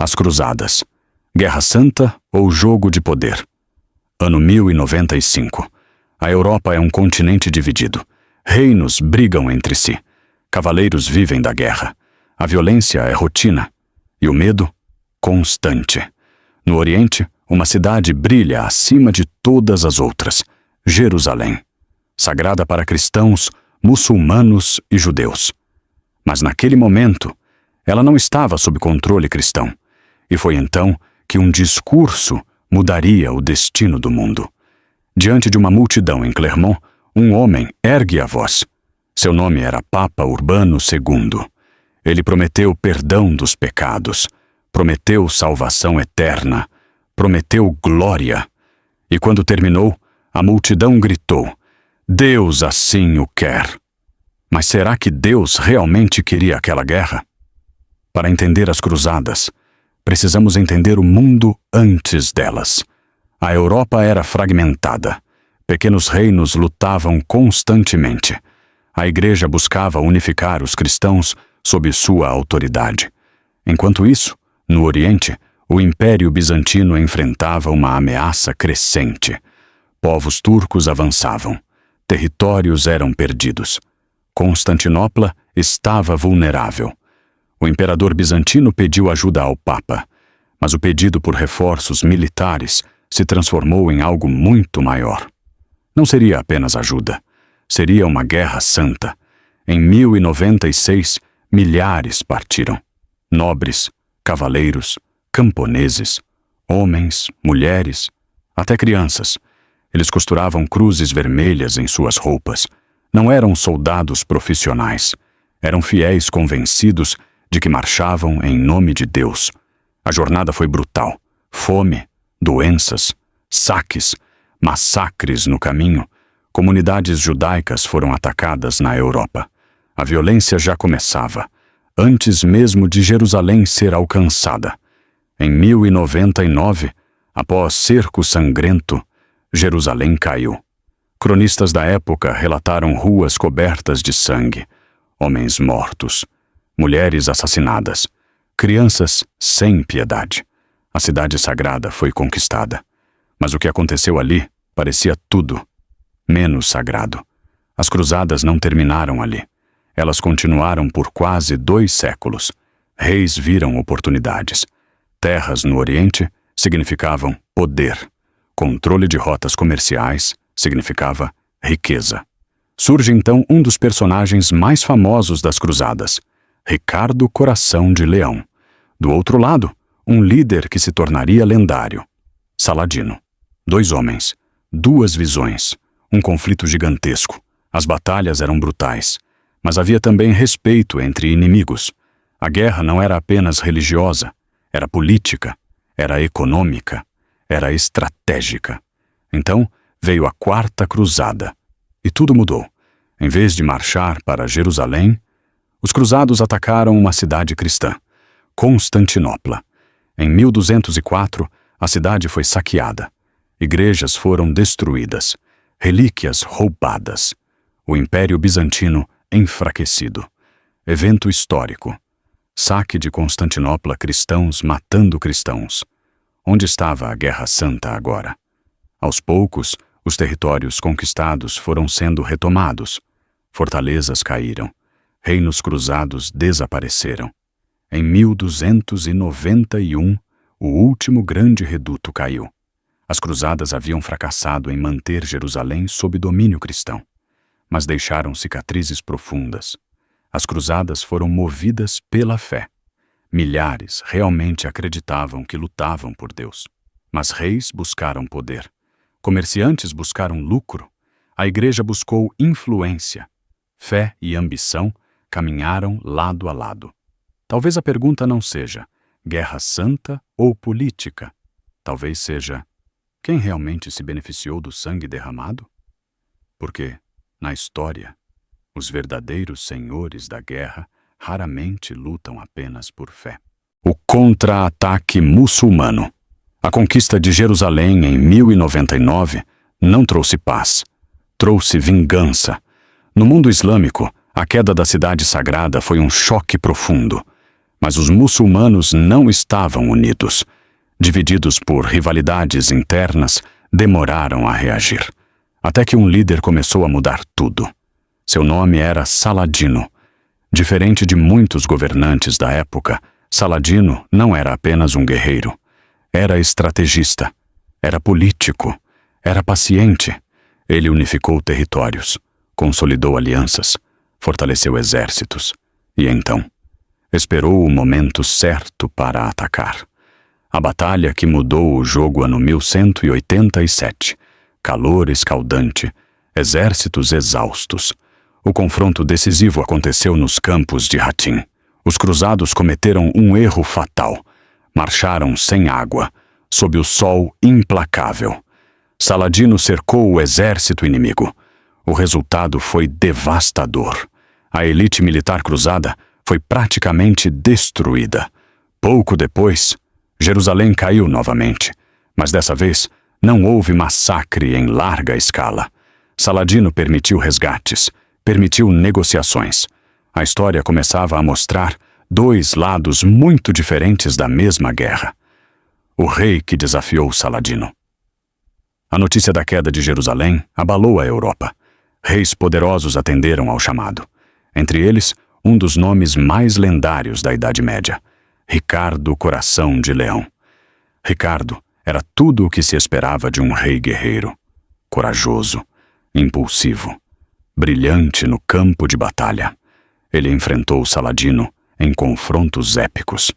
As Cruzadas. Guerra Santa ou jogo de poder? Ano 1095. A Europa é um continente dividido. Reinos brigam entre si. Cavaleiros vivem da guerra. A violência é rotina. E o medo, constante. No Oriente, uma cidade brilha acima de todas as outras. Jerusalém. Sagrada para cristãos, muçulmanos e judeus. Mas naquele momento, ela não estava sob controle cristão. E foi então que um discurso mudaria o destino do mundo. Diante de uma multidão em Clermont, um homem ergue a voz. Seu nome era Papa Urbano II. Ele prometeu perdão dos pecados, prometeu salvação eterna, prometeu glória. E quando terminou, a multidão gritou: Deus assim o quer. Mas será que Deus realmente queria aquela guerra? Para entender as cruzadas, precisamos entender o mundo antes delas. A Europa era fragmentada. Pequenos reinos lutavam constantemente. A Igreja buscava unificar os cristãos sob sua autoridade. Enquanto isso, no Oriente, o Império Bizantino enfrentava uma ameaça crescente. Povos turcos avançavam. Territórios eram perdidos. Constantinopla estava vulnerável. O imperador bizantino pediu ajuda ao Papa, mas o pedido por reforços militares se transformou em algo muito maior. Não seria apenas ajuda, seria uma guerra santa. Em 1096, milhares partiram. Nobres, cavaleiros, camponeses, homens, mulheres, até crianças. Eles costuravam cruzes vermelhas em suas roupas. Não eram soldados profissionais. Eram fiéis convencidos de que marchavam em nome de Deus. A jornada foi brutal. Fome, doenças, saques, massacres no caminho. Comunidades judaicas foram atacadas na Europa. A violência já começava, antes mesmo de Jerusalém ser alcançada. Em 1099, após cerco sangrento, Jerusalém caiu. Cronistas da época relataram ruas cobertas de sangue, homens mortos, mulheres assassinadas, crianças sem piedade. A cidade sagrada foi conquistada. Mas o que aconteceu ali parecia tudo menos sagrado. As cruzadas não terminaram ali. Elas continuaram por quase 2 séculos. Reis viram oportunidades. Terras no Oriente significavam poder. Controle de rotas comerciais significava riqueza. Surge então um dos personagens mais famosos das cruzadas, Ricardo Coração de Leão. Do outro lado, um líder que se tornaria lendário, Saladino. 2 homens, 2 visões, um conflito gigantesco. As batalhas eram brutais, mas havia também respeito entre inimigos. A guerra não era apenas religiosa, era política, era econômica, era estratégica. Então veio a 4ª Cruzada, e tudo mudou. Em vez de marchar para Jerusalém, os cruzados atacaram uma cidade cristã, Constantinopla. Em 1204, a cidade foi saqueada. Igrejas foram destruídas, relíquias roubadas. O Império Bizantino enfraquecido. Evento histórico. Saque de Constantinopla, cristãos matando cristãos. Onde estava a Guerra Santa agora? Aos poucos, os territórios conquistados foram sendo retomados. Fortalezas caíram. Reinos cruzados desapareceram. Em 1291, o último grande reduto caiu. As cruzadas haviam fracassado em manter Jerusalém sob domínio cristão, mas deixaram cicatrizes profundas. As cruzadas foram movidas pela fé. Milhares realmente acreditavam que lutavam por Deus. Mas reis buscaram poder. Comerciantes buscaram lucro. A igreja buscou influência. Fé e ambição caminharam lado a lado. Talvez a pergunta não seja guerra santa ou política. Talvez seja: quem realmente se beneficiou do sangue derramado? Porque, na história, os verdadeiros senhores da guerra raramente lutam apenas por fé. O contra-ataque muçulmano. A conquista de Jerusalém em 1099 não trouxe paz, trouxe vingança. No mundo islâmico, a queda da cidade sagrada foi um choque profundo. Mas os muçulmanos não estavam unidos. Divididos por rivalidades internas, demoraram a reagir. Até que um líder começou a mudar tudo. Seu nome era Saladino. Diferente de muitos governantes da época, Saladino não era apenas um guerreiro. Era estrategista, era político, era paciente. Ele unificou territórios, consolidou alianças, fortaleceu exércitos e então esperou o momento certo para atacar. A batalha que mudou o jogo ano 1187. Calor escaldante, exércitos exaustos. O confronto decisivo aconteceu nos campos de Hattin. Os cruzados cometeram um erro fatal. Marcharam sem água, sob o sol implacável. Saladino cercou o exército inimigo. O resultado foi devastador. A elite militar cruzada foi praticamente destruída. Pouco depois, Jerusalém caiu novamente, mas dessa vez não houve massacre em larga escala. Saladino permitiu resgates, permitiu negociações. A história começava a mostrar dois lados muito diferentes da mesma guerra. O rei que desafiou Saladino. A notícia da queda de Jerusalém abalou a Europa. Reis poderosos atenderam ao chamado. Entre eles, um dos nomes mais lendários da Idade Média, Ricardo Coração de Leão. Ricardo era tudo o que se esperava de um rei guerreiro. Corajoso, impulsivo, brilhante no campo de batalha. Ele enfrentou Saladino em confrontos épicos.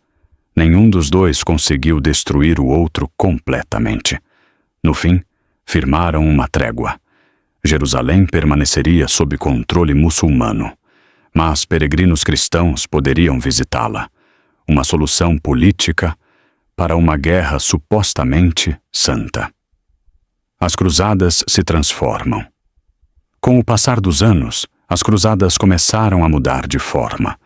Nenhum dos dois conseguiu destruir o outro completamente. No fim, firmaram uma trégua. Jerusalém permaneceria sob controle muçulmano, mas peregrinos cristãos poderiam visitá-la. Uma solução política para uma guerra supostamente santa. As cruzadas se transformam. Com o passar dos anos, as cruzadas começaram a mudar de forma.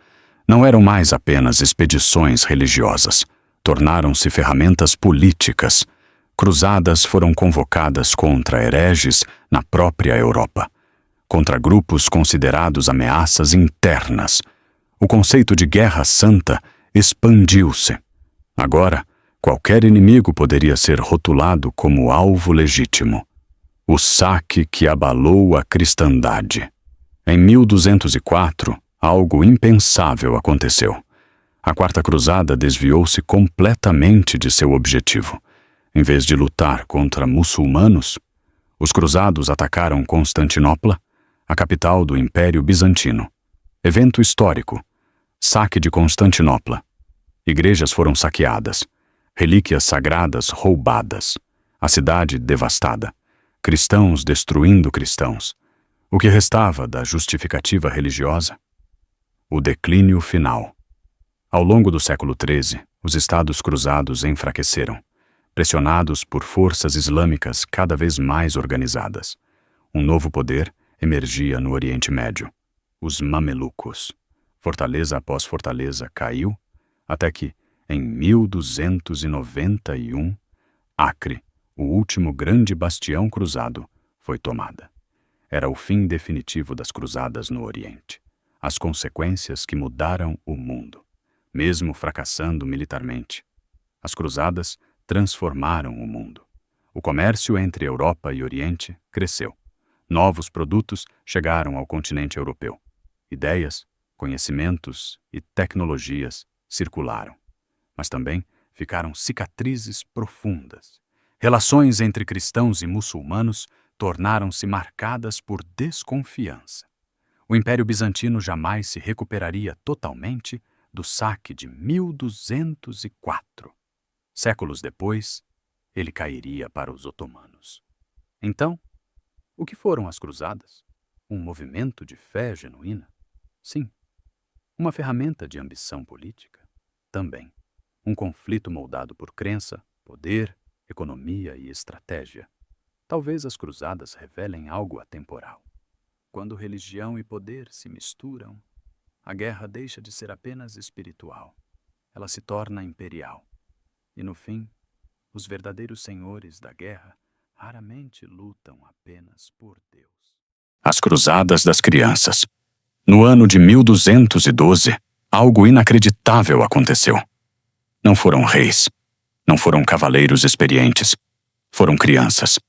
Não eram mais apenas expedições religiosas, tornaram-se ferramentas políticas. Cruzadas foram convocadas contra hereges na própria Europa, contra grupos considerados ameaças internas. O conceito de guerra santa expandiu-se. Agora, qualquer inimigo poderia ser rotulado como alvo legítimo. O saque que abalou a cristandade. Em 1204, algo impensável aconteceu. A Quarta Cruzada desviou-se completamente de seu objetivo. Em vez de lutar contra muçulmanos, os cruzados atacaram Constantinopla, a capital do Império Bizantino. Evento histórico. Saque de Constantinopla. Igrejas foram saqueadas. Relíquias sagradas roubadas. A cidade devastada. Cristãos destruindo cristãos. O que restava da justificativa religiosa? O declínio final. Ao longo do século XIII, os estados cruzados enfraqueceram, pressionados por forças islâmicas cada vez mais organizadas. Um novo poder emergia no Oriente Médio, os Mamelucos. Fortaleza após fortaleza caiu, até que, em 1291, Acre, o último grande bastião cruzado, foi tomada. Era o fim definitivo das cruzadas no Oriente. As consequências que mudaram o mundo, mesmo fracassando militarmente. As cruzadas transformaram o mundo. O comércio entre Europa e Oriente cresceu. Novos produtos chegaram ao continente europeu. Ideias, conhecimentos e tecnologias circularam. Mas também ficaram cicatrizes profundas. Relações entre cristãos e muçulmanos tornaram-se marcadas por desconfiança. O Império Bizantino jamais se recuperaria totalmente do saque de 1204. Séculos depois, ele cairia para os otomanos. Então, o que foram as cruzadas? Um movimento de fé genuína? Sim. Uma ferramenta de ambição política? Também. Um conflito moldado por crença, poder, economia e estratégia. Talvez as cruzadas revelem algo atemporal. Quando religião e poder se misturam, a guerra deixa de ser apenas espiritual. Ela se torna imperial. E no fim, os verdadeiros senhores da guerra raramente lutam apenas por Deus. As Cruzadas das Crianças. No ano de 1212, algo inacreditável aconteceu. Não foram reis, não foram cavaleiros experientes, foram crianças.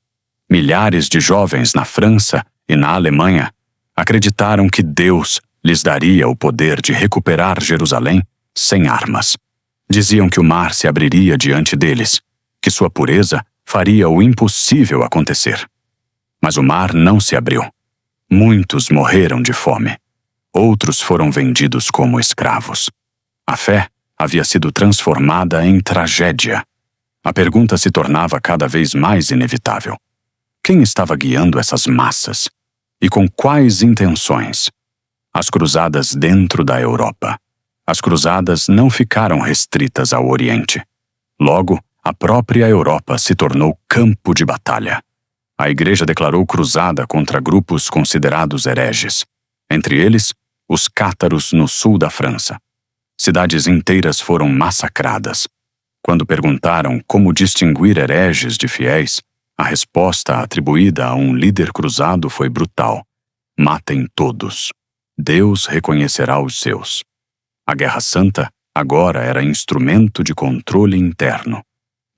Milhares de jovens na França e na Alemanha acreditaram que Deus lhes daria o poder de recuperar Jerusalém sem armas. Diziam que o mar se abriria diante deles, que sua pureza faria o impossível acontecer. Mas o mar não se abriu. Muitos morreram de fome. Outros foram vendidos como escravos. A fé havia sido transformada em tragédia. A pergunta se tornava cada vez mais inevitável. Quem estava guiando essas massas? E com quais intenções? As cruzadas dentro da Europa. As cruzadas não ficaram restritas ao Oriente. Logo, a própria Europa se tornou campo de batalha. A Igreja declarou cruzada contra grupos considerados hereges, entre eles, os cátaros no sul da França. Cidades inteiras foram massacradas. Quando perguntaram como distinguir hereges de fiéis, a resposta atribuída a um líder cruzado foi brutal: matem todos. Deus reconhecerá os seus. A Guerra Santa agora era instrumento de controle interno.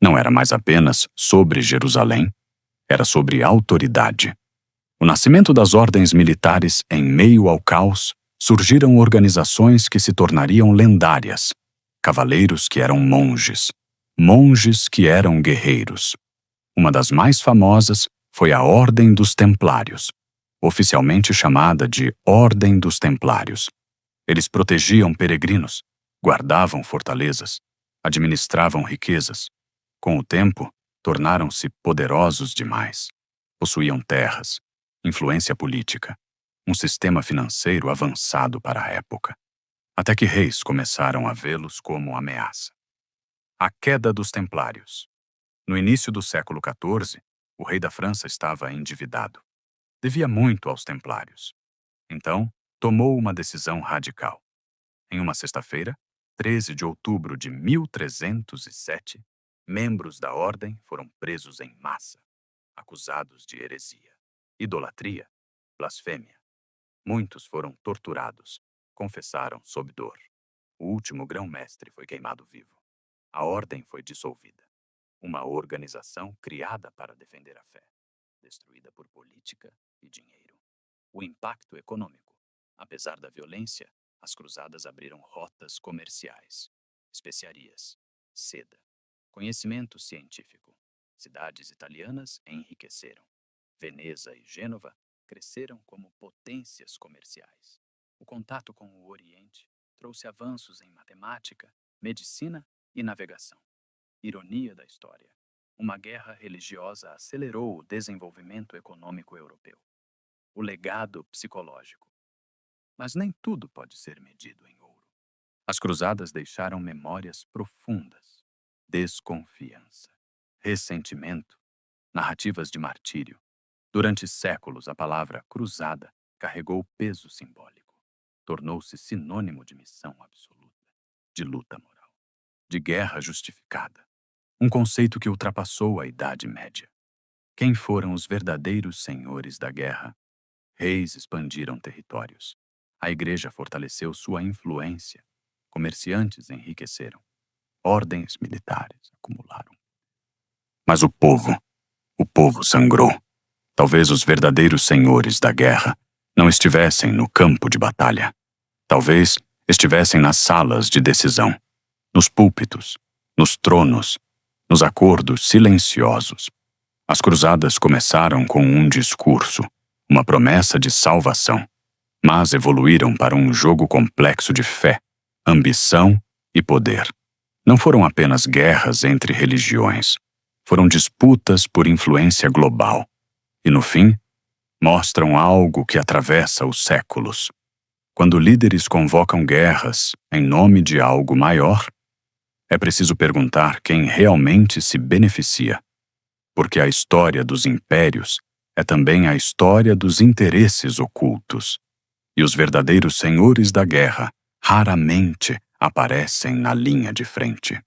Não era mais apenas sobre Jerusalém, era sobre autoridade. O nascimento das ordens militares em meio ao caos, surgiram organizações que se tornariam lendárias. Cavaleiros que eram monges. Monges que eram guerreiros. Uma das mais famosas foi a Ordem dos Templários, oficialmente chamada de Ordem dos Templários. Eles protegiam peregrinos, guardavam fortalezas, administravam riquezas. Com o tempo, tornaram-se poderosos demais. Possuíam terras, influência política, um sistema financeiro avançado para a época, até que reis começaram a vê-los como ameaça. A queda dos Templários. No início do século XIV, o rei da França estava endividado. Devia muito aos Templários. Então, tomou uma decisão radical. Em uma sexta-feira, 13 de outubro de 1307, membros da ordem foram presos em massa, acusados de heresia, idolatria, blasfêmia. Muitos foram torturados, confessaram sob dor. O último grão-mestre foi queimado vivo. A ordem foi dissolvida. Uma organização criada para defender a fé, destruída por política e dinheiro. O impacto econômico. Apesar da violência, as cruzadas abriram rotas comerciais, especiarias, seda, conhecimento científico. Cidades italianas enriqueceram. Veneza e Gênova cresceram como potências comerciais. O contato com o Oriente trouxe avanços em matemática, medicina e navegação. Ironia da história. Uma guerra religiosa acelerou o desenvolvimento econômico europeu. O legado psicológico. Mas nem tudo pode ser medido em ouro. As cruzadas deixaram memórias profundas, desconfiança, ressentimento, narrativas de martírio. Durante séculos, a palavra cruzada carregou peso simbólico. Tornou-se sinônimo de missão absoluta, de luta moral, de guerra justificada. Um conceito que ultrapassou a Idade Média. Quem foram os verdadeiros senhores da guerra? Reis expandiram territórios. A Igreja fortaleceu sua influência. Comerciantes enriqueceram. Ordens militares acumularam. Mas o povo sangrou. Talvez os verdadeiros senhores da guerra não estivessem no campo de batalha. Talvez estivessem nas salas de decisão, nos púlpitos, nos tronos, nos acordos silenciosos. As cruzadas começaram com um discurso, uma promessa de salvação, mas evoluíram para um jogo complexo de fé, ambição e poder. Não foram apenas guerras entre religiões, foram disputas por influência global. E no fim, mostram algo que atravessa os séculos. Quando líderes convocam guerras em nome de algo maior, é preciso perguntar quem realmente se beneficia. Porque a história dos impérios é também a história dos interesses ocultos. E os verdadeiros senhores da guerra raramente aparecem na linha de frente.